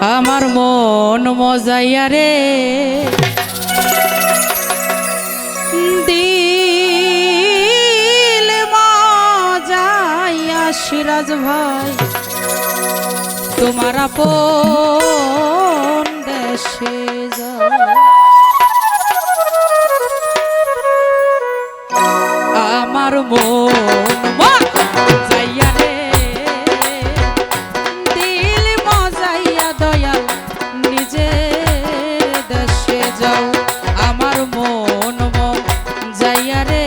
আমার মন মজাইয়া রে দিল মজাইয়া সিরাজ ভাই তোমার আপন দেশে যায় আমার মন মজাইয়া রে দিল মজাইয়া দয়াল নিজের দেশে যাও আমার মন মজাইয়া রে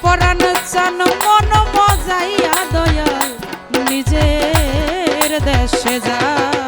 পরাণ চান মন মজাইয়া দয়াল নিজের দেশে যাও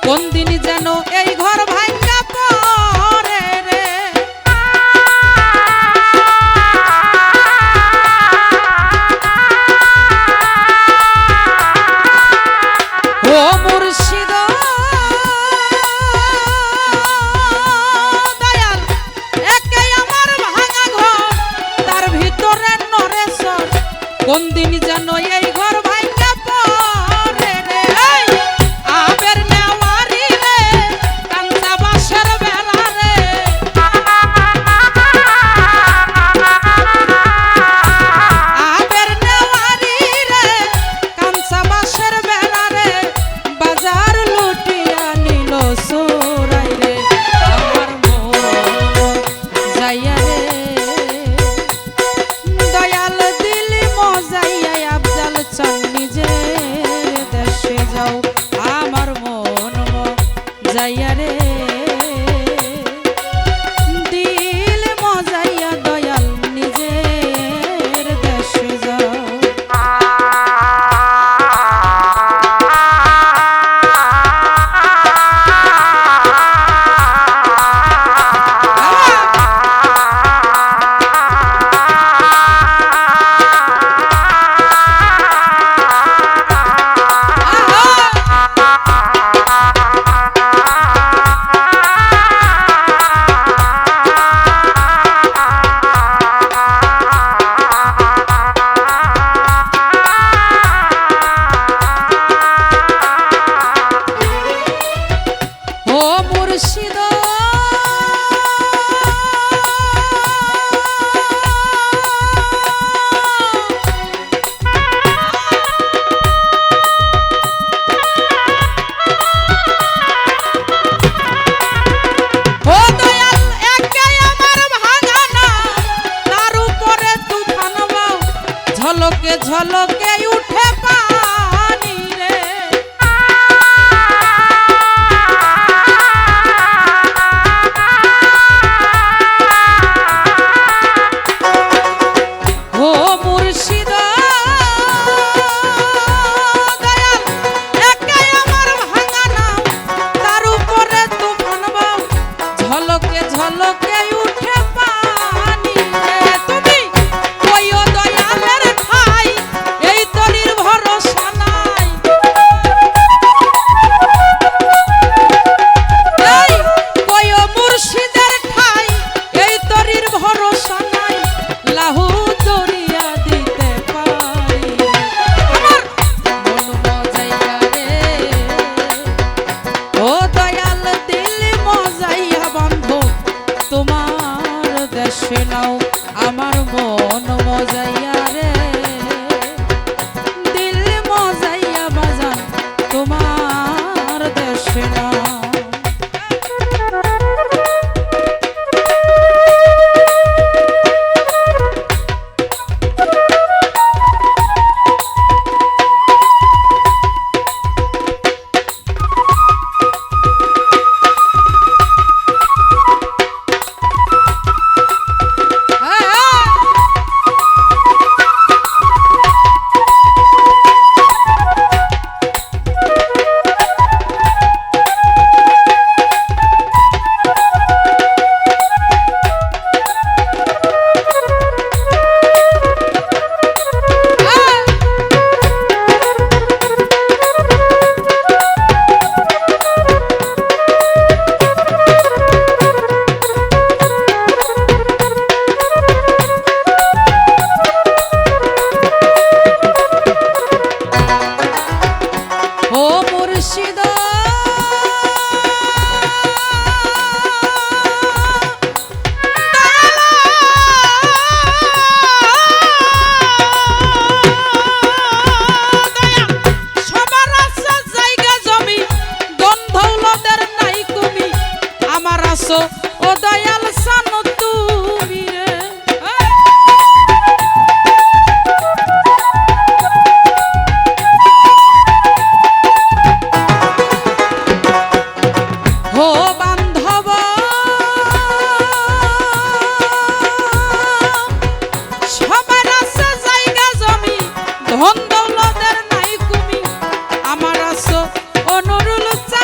কোন দিন যেন এই ঘর ভাঙা পড়ে রে ও মুর্শিদ দয়াল একে আমার ভাঙা ঘর তার ভিতরে নরেশ্বর কোন দিন যেন এই ঘর ভাঙা পড়ে রে আবের যাইয়া রে দিল মজাইয়া দয়াল নিজের দেশে যাও মুর্শিদ ঝলকে ঝলকে উঠে পানি রে ও মুর্শিদ দয়াল একে আমার ভাঙা নাও তার উপরে তুফান বাও ঝলকে ঝলকে উঠে পানি রে তুমি কইও দয়ালের ঠাই এই তরির ভরসা নাই এই কইও মুর্শিদের ঠাই এই তরির ভরসা নাই লাহু দরিয়া দিতে পারি আমার মন মজাইয়া রে ও দয়াল দিল মজাইয়া বন্ধু তোমার দেশে নাও আমার মন মজাইয়া রে দিল মজাইয়া বাজান তোমার দেশে নাও ও দয়াল সানো তুমি রে হো বান্ধব সবার আছে জায়গা জমি ধন দৌলতের নাই কুমি আমার আছো অনুরুল চা